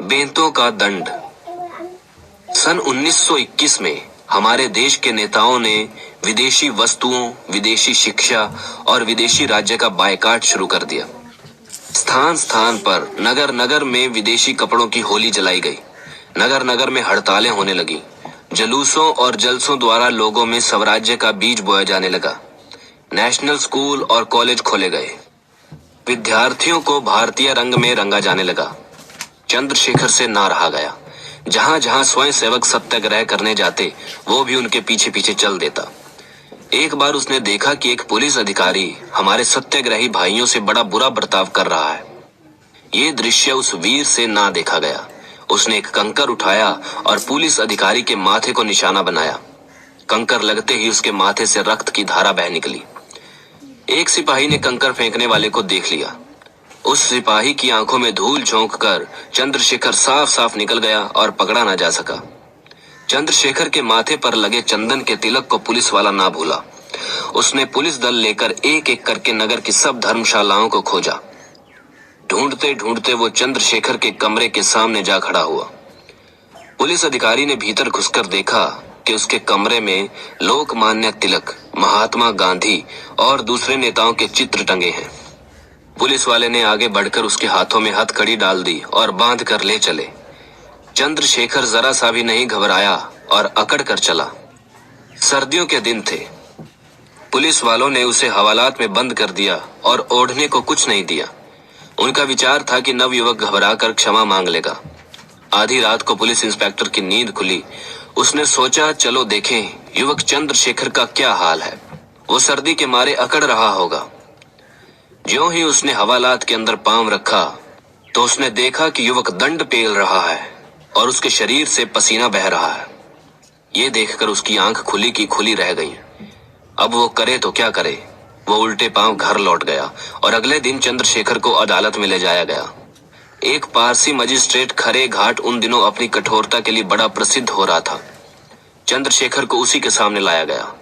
बेंतों का दंड। सन 1921 में हमारे देश के नेताओं ने विदेशी वस्तुओं, विदेशी शिक्षा और विदेशी राज्य का बायकॉट शुरू कर दिया। स्थान स्थान पर, नगर नगर में विदेशी कपड़ों की होली जलाई गई। नगर नगर में हड़तालें होने लगी। जुलूसों और जलसों द्वारा लोगों में स्वराज्य का बीज बोया जाने लगा। नेशनल स्कूल और कॉलेज खोले गए। विद्यार्थियों को भारतीय रंग में रंगा जाने लगा। चंद्रशेखर से ना रहा गया। जहां जहां स्वयं सेवक सत्याग्रह करने जाते, वो भी उनके पीछे पीछे चल देता। एक बार उसने देखा कि एक पुलिस अधिकारी हमारे सत्याग्रही भाइयों से बड़ा बुरा बर्ताव कर रहा है। ये दृश्य उस वीर से ना देखा गया। उसने एक कंकर उठाया और पुलिस अधिकारी के माथे को निशाना बनाया। कंकर लगते ही उसके माथे से रक्त की धारा बह निकली। एक सिपाही ने कंकर फेंकने वाले को देख लिया। उस सिपाही की आंखों में धूल झोंक कर चंद्रशेखर साफ साफ निकल गया और पकड़ा ना जा सका। चंद्रशेखर के माथे पर लगे चंदन के तिलक को पुलिस वाला ना भूला। उसने पुलिस दल लेकर एक एक करके नगर की सब धर्मशालाओं को खोजा। ढूंढते ढूंढते वो चंद्रशेखर के कमरे के सामने जा खड़ा हुआ। पुलिस अधिकारी ने भीतर घुसकर देखा कि उसके कमरे में लोकमान्य तिलक, महात्मा गांधी और दूसरे नेताओं के चित्र टंगे हैं। पुलिस वाले ने आगे बढ़कर उसके हाथों में हथकड़ी डाल दी और बांध कर ले चले। चंद्रशेखर जरा सा भी नहीं घबराया और अकड़ कर चला। सर्दियों के दिन थे। पुलिस वालों ने उसे हवालात में बंद कर दिया और ओढ़ने को कुछ नहीं दिया। उनका विचार था कि नवयुवक घबरा कर क्षमा मांग लेगा। आधी रात को पुलिस इंस्पेक्टर की नींद खुली। उसने सोचा, चलो देखें युवक चंद्रशेखर का क्या हाल है। वो सर्दी के मारे अकड़ रहा होगा। ज्यों ही उसने हवालात के अंदर पांव रखा तो उसने देखा कि युवक दंड पेल रहा है और उसके शरीर से पसीना बह रहा है। ये देखकर उसकी आंख खुली की खुली रह गई। अब वो करे तो क्या करे। वो उल्टे पांव घर लौट गया और अगले दिन चंद्रशेखर को अदालत में ले जाया गया। एक पारसी मजिस्ट्रेट खरे घाट उन दिनों अपनी कठोरता के लिए बड़ा प्रसिद्ध हो रहा था। चंद्रशेखर को उसी के सामने लाया गया।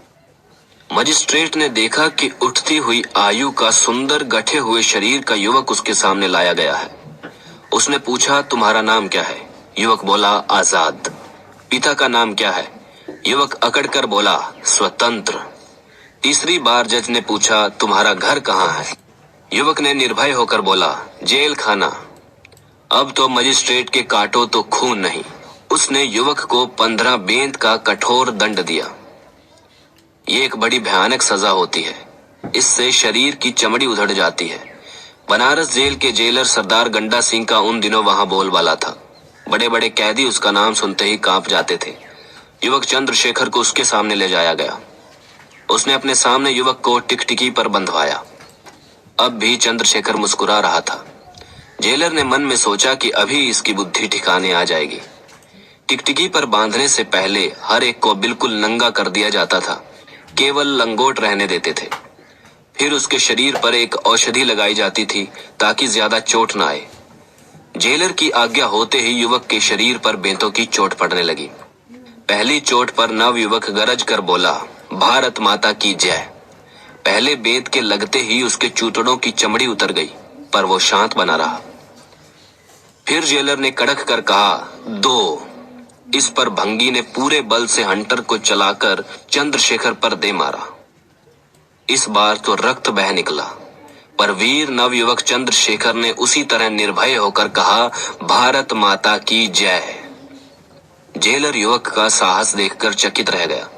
मजिस्ट्रेट ने देखा कि उठती हुई आयु का सुंदर गठे हुए शरीर का युवक उसके सामने लाया गया है। उसने पूछा, तुम्हारा नाम क्या है? युवक बोला, आजाद। पिता का नाम क्या है? युवक अकड़ कर बोला, स्वतंत्र। तीसरी बार जज ने पूछा, तुम्हारा घर कहाँ है? युवक ने निर्भय होकर बोला, जेल खाना। अब तो मजिस्ट्रेट के काटो तो खून नहीं। उसने युवक को 15 बेंत का कठोर दंड दिया। ये एक बड़ी भयानक सजा होती है। इससे शरीर की चमड़ी उधड़ जाती है। बनारस जेल के जेलर सरदार गंडा सिंह का उन दिनों वहां बोलबाला था। बड़े बड़े कैदी उसका नाम सुनते ही कांप जाते थे। युवक चंद्रशेखर को उसके सामने ले जाया गया। उसने अपने सामने युवक को टिकटिकी पर बंधवाया। अब भी चंद्रशेखर मुस्कुरा रहा था। जेलर ने मन में सोचा कि अभी इसकी बुद्धि ठिकाने आ जाएगी। टिकटिकी पर बांधने से पहले हर एक को बिल्कुल नंगा कर दिया जाता था। केवल लंगोट रहने देते थे। फिर उसके शरीर पर एक औषधि लगाई जाती थी ताकि ज्यादा चोट न आए। जेलर की आज्ञा होते ही युवक के शरीर पर बेंतों की चोट पड़ने लगी। पहली चोट पर नवयुवक गरज कर बोला, भारत माता की जय। पहले बेंत के लगते ही उसके चूतड़ों की चमड़ी उतर गई, पर वो शांत बना रहा। फिर जेलर ने कड़क कर कहा, 2। इस पर भंगी ने पूरे बल से हंटर को चलाकर चंद्रशेखर पर दे मारा। इस बार तो रक्त बह निकला, पर वीर नवयुवक चंद्रशेखर ने उसी तरह निर्भय होकर कहा, भारत माता की जय। जेलर युवक का साहस देखकर चकित रह गया।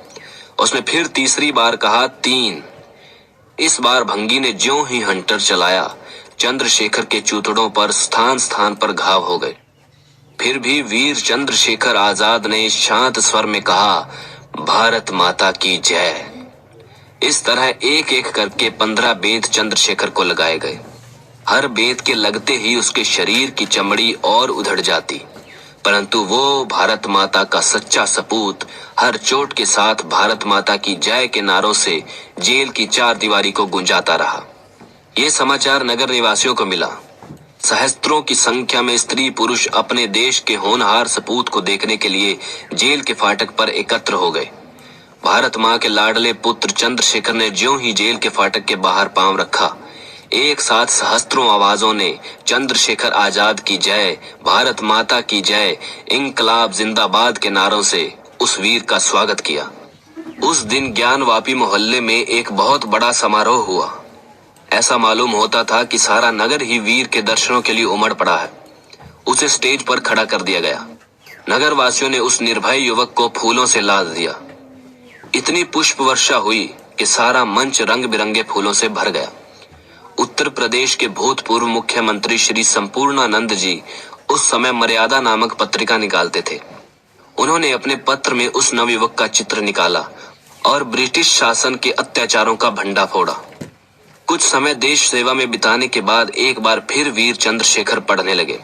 उसने फिर तीसरी बार कहा, 3। इस बार भंगी ने ज्यों ही हंटर चलाया, चंद्रशेखर के चूतड़ों पर स्थान स्थान पर घाव हो गए। फिर भी वीर चंद्रशेखर आजाद ने शांत स्वर में कहा, भारत माता की जय। इस तरह एक एक करके 15 बेंत चंद्रशेखर को लगाए गए। हर बेंत के लगते ही उसके शरीर की चमड़ी और उधड़ जाती, परंतु वो भारत माता का सच्चा सपूत हर चोट के साथ भारत माता की जय के नारों से जेल की 4 दीवारी को गुंजाता रहा। ये समाचार नगर निवासियों को मिला। सहस्त्रों की संख्या में स्त्री पुरुष अपने देश के होनहार सपूत को देखने के लिए जेल के फाटक पर एकत्र हो गए। भारत माँ के लाडले पुत्र चंद्रशेखर ने ज्यों ही जेल के फाटक के बाहर पांव रखा, एक साथ सहस्त्रों आवाजों ने चंद्रशेखर आजाद की जय, भारत माता की जय, इंकलाब जिंदाबाद के नारों से उस वीर का स्वागत किया। उस दिन ज्ञानवापी मोहल्ले में एक बहुत बड़ा समारोह हुआ। ऐसा मालूम होता था कि सारा नगर ही वीर के दर्शनों के लिए उमड़ पड़ा है। उसे स्टेज पर खड़ा कर दिया गया। नगर वासियों ने उस निर्भय युवक को फूलों से लाद दिया। इतनी पुष्प वर्षा हुई कि सारा मंच रंग बिरंगे फूलों से भर गया। उत्तर प्रदेश के भूतपूर्व मुख्यमंत्री श्री संपूर्णानंद जी उस समय मर्यादा नामक पत्रिका निकालते थे। उन्होंने अपने पत्र में उस नवयुवक का चित्र निकाला और ब्रिटिश शासन के अत्याचारों का भंडा फोड़ा। कुछ समय देश सेवा में बिताने के बाद एक बार फिर वीर चंद्रशेखर पढ़ने लगे।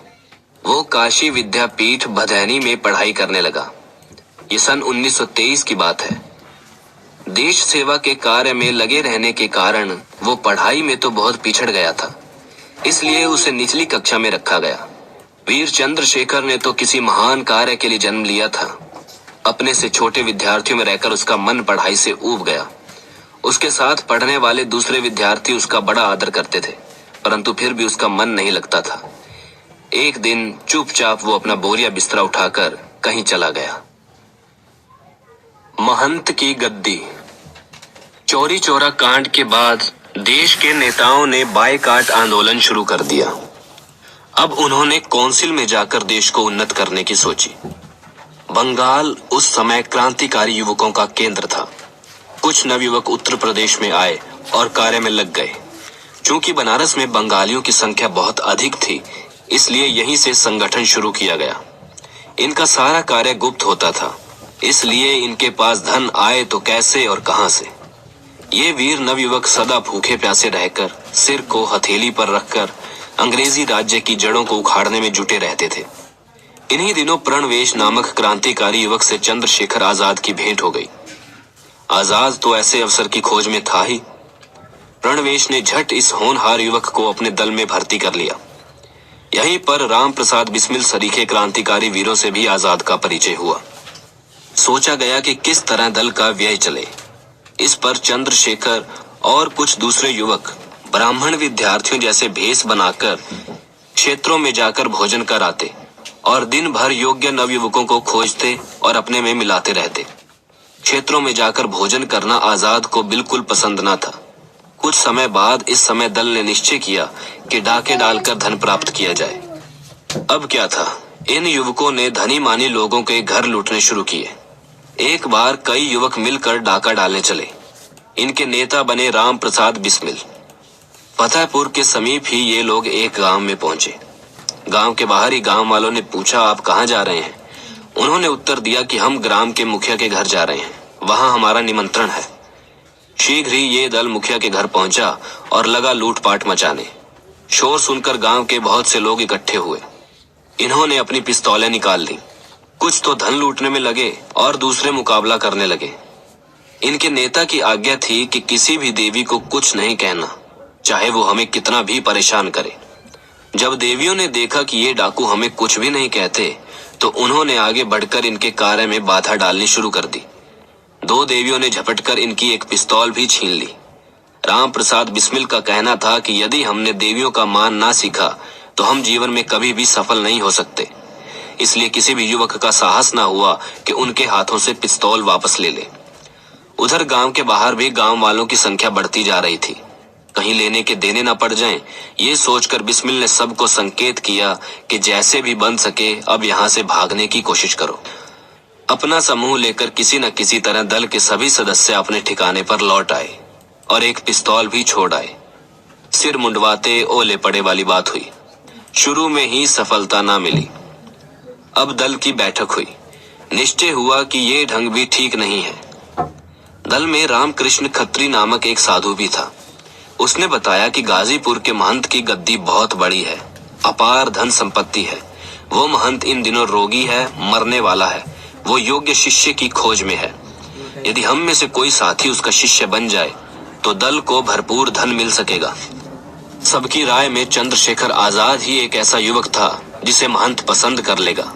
वो काशी विद्यापीठ भदैनी में पढ़ाई करने लगा। ये सन 1923 की बात है। देश सेवा के कार्य में लगे रहने के कारण वो पढ़ाई में तो बहुत पिछड़ गया था, इसलिए उसे निचली कक्षा में रखा गया। वीर चंद्रशेखर ने तो किसी महान कार्य के लिए जन्म लिया था। अपने से छोटे विद्यार्थियों में रहकर उसका मन पढ़ाई से ऊब गया। उसके साथ पढ़ने वाले दूसरे विद्यार्थी उसका बड़ा आदर करते थे, परंतु फिर भी उसका मन नहीं लगता था। एक दिन चुपचाप वो अपना बोरिया बिस्तरा उठाकर कहीं चला गया। महंत की गद्दी। चौरी चौरा कांड के बाद देश के नेताओं ने बायकाट आंदोलन शुरू कर दिया। अब उन्होंने काउंसिल में जाकर देश को उन्नत करने की सोची। बंगाल उस समय क्रांतिकारी युवकों का केंद्र था। कुछ नवयुवक उत्तर प्रदेश में आए और कार्य में लग गए। चूंकि बनारस में बंगालियों की संख्या बहुत अधिक थी, इसलिए यहीं से संगठन शुरू किया गया। इनका सारा कार्य गुप्त होता था, इसलिए इनके पास धन आए तो कैसे और कहां से। ये वीर नवयुवक सदा भूखे प्यासे रहकर सिर को हथेली पर रखकर अंग्रेजी राज्य की जड़ों को उखाड़ने में जुटे रहते थे। इन्हीं दिनों प्रणवेश नामक क्रांतिकारी युवक से चंद्रशेखर आजाद की भेंट हो गई। आजाद तो ऐसे अवसर की खोज में था ही। प्रणवेश ने झट इस होनहार युवक को अपने दल में भर्ती कर लिया। यहीं पर राम प्रसाद बिस्मिल सरीखे क्रांतिकारी वीरों से भी आजाद का परिचय हुआ। सोचा गया कि किस तरह दल का व्यय चले। इस पर चंद्रशेखर और कुछ दूसरे युवक ब्राह्मण विद्यार्थियों जैसे भेष बनाकर क्षेत्रों में जाकर भोजन कराते और दिन भर योग्य नवयुवकों को खोजते और अपने में मिलाते रहते। क्षेत्रों में जाकर भोजन करना आजाद को बिल्कुल पसंद न था। कुछ समय बाद इस समय दल ने निश्चय किया कि डाके डालकर धन प्राप्त किया जाए। अब क्या था, इन युवकों ने धनी मानी लोगों के घर लूटने शुरू किए। एक बार कई युवक मिलकर डाका डालने चले। इनके नेता बने राम प्रसाद बिस्मिल। फतेहपुर के समीप ही ये लोग एक गांव में पहुंचे। गांव के बाहर ही गांव वालों ने पूछा, आप कहां जा रहे हैं? उन्होंने उत्तर दिया कि हम ग्राम के मुखिया के घर जा रहे हैं, वहां हमारा निमंत्रण है। शीघ्र ही ये दल मुखिया के घर पहुंचा और लगा लूटपाट मचाने। शोर सुनकर गांव के बहुत से लोग इकट्ठे हुए। इन्होंने अपनी पिस्तौलें निकाल ली। कुछ तो धन लूटने में लगे और दूसरे मुकाबला करने लगे। इनके नेता की आज्ञा थी कि किसी भी देवी को कुछ नहीं कहना, चाहे वो हमें कितना भी परेशान करे। जब देवियों ने देखा कि ये डाकू हमें कुछ भी नहीं कहते, तो उन्होंने आगे बढ़कर इनके कार्य में बाधा डालनी शुरू कर दी। दो देवियों ने झपटकर इनकी एक पिस्तौल भी छीन ली। राम प्रसाद बिस्मिल का कहना था कि यदि हमने देवियों का मान ना सीखा तो हम जीवन में कभी भी सफल नहीं हो सकते। इसलिए किसी भी युवक का साहस ना हुआ कि उनके हाथों से पिस्तौल वापस ले ले। उधर गांव के बाहर भी गांव वालों की संख्या बढ़ती जा रही थी। कहीं लेने के देने ना पड़ जाएं, ये सोचकर बिस्मिल ने सबको संकेत किया कि जैसे भी बन सके अब यहाँ से भागने की कोशिश करो। अपना समूह लेकर किसी न किसी तरह दल के सभी सदस्य अपने ठिकाने पर लौट आए और एक पिस्तौल भी छोड़ आए। सिर मुंडवाते ओले पड़े वाली बात हुई। शुरू में ही सफलता ना मिली। अब दल की बैठक हुई। निश्चय हुआ कि ये ढंग भी ठीक नहीं है। दल में रामकृष्ण खत्री नामक एक साधु भी था। उसने बताया कि गाजीपुर के महंत की गद्दी बहुत बड़ी है, अपार धन संपत्ति है। वो महंत इन दिनों रोगी है, मरने वाला है। वो योग्य शिष्य की खोज में है। यदि हम में से कोई साथी उसका शिष्य बन जाए तो दल को भरपूर धन मिल सकेगा। सबकी राय में चंद्रशेखर आजाद ही एक ऐसा युवक था जिसे महंत पसंद कर लेगा।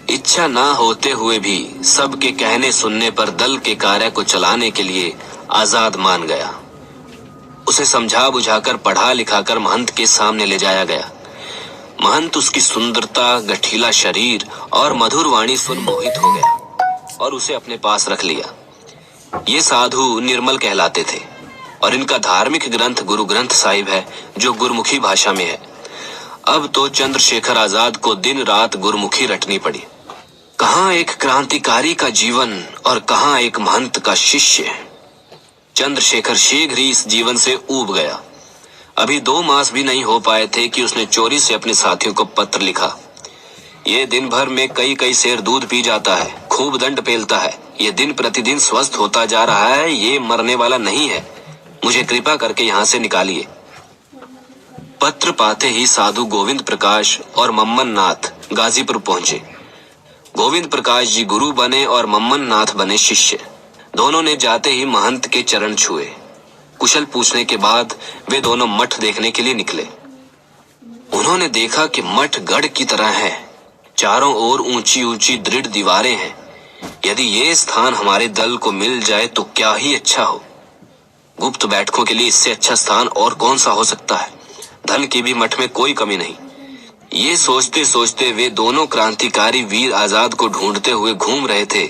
इच्छा ना होते हुए भी सबके कहने सुनने पर दल के कार्य को चलाने के लिए आजाद मान गया। उसे समझा बुझाकर पढ़ा लिखाकर महंत के सामने ले जाया गया। महंत उसकी सुंदरता, गठीला शरीर और मधुर वाणी सुन मोहित हो गया और उसे अपने पास रख लिया। ये साधु निर्मल कहलाते थे और इनका धार्मिक ग्रंथ गुरु ग्रंथ साहिब है, जो गुरमुखी भाषा में है। अब तो चंद्रशेखर आजाद को दिन रात गुरमुखी रटनी पड़ी। कहाँ एक क्रांतिकारी का जीवन और कहाँ एक महंत का शिष्य। चंद्रशेखर शीघ्र ही इस जीवन से ऊब गया। अभी 2 मास भी नहीं हो पाए थे कि उसने चोरी से अपने साथियों को पत्र लिखा। ये दिन भर में कई सेर दूध पी जाता है, खूब दंड पेलता है। ये दिन प्रतिदिन स्वस्थ होता जा रहा है, ये मरने वाला नहीं है। मुझे कृपा करके यहाँ से निकालिए। पत्र पाते ही साधु गोविंद प्रकाश और मम्मन नाथ गाजीपुर पहुंचे। गोविंद प्रकाश जी गुरु बने और मम्मन नाथ बने शिष्य। दोनों ने जाते ही महंत के चरण छुए। कुशल पूछने के बाद वे दोनों मठ देखने के लिए निकले। उन्होंने देखा कि मठ गढ़ की तरह है। चारों ओर ऊंची ऊंची दृढ़ दीवारें हैं। यदि ये स्थान हमारे दल को मिल जाए तो क्या ही अच्छा हो। गुप्त बैठकों के लिए इससे अच्छा स्थान और कौन सा हो सकता है। धन की भी मठ में कोई कमी नहीं। ये सोचते सोचते वे दोनों क्रांतिकारी वीर आजाद को ढूंढते हुए घूम रहे थे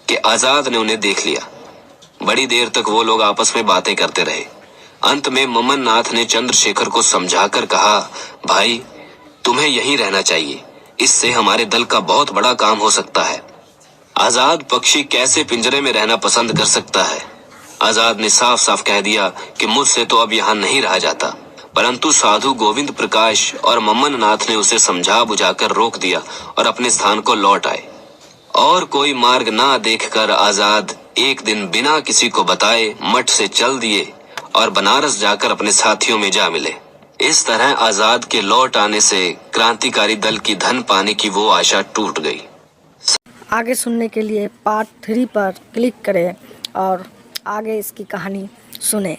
कि आजाद ने उन्हें देख लिया। बड़ी देर तक वो लोग आपस में बातें करते रहे। अंत में मम्मन नाथ ने चंद्रशेखर को समझाकर कहा, भाई तुम्हें यहीं रहना चाहिए, इससे हमारे दल का बहुत बड़ा काम हो सकता है। आजाद पक्षी कैसे पिंजरे में रहना पसंद कर सकता है। आजाद ने साफ साफ कह दिया कि मुझसे तो अब यहाँ नहीं रहा जाता। परंतु साधु गोविंद प्रकाश और मम्मन नाथ ने उसे समझा बुझाकर रोक दिया और अपने स्थान को लौट आए। और कोई मार्ग ना देखकर आजाद एक दिन बिना किसी को बताए मठ से चल दिए और बनारस जाकर अपने साथियों में जा मिले। इस तरह आजाद के लौट आने से क्रांतिकारी दल की धन पाने की वो आशा टूट गई। आगे सुनने के लिए पार्ट 3 पर क्लिक करें और आगे इसकी कहानी सुने।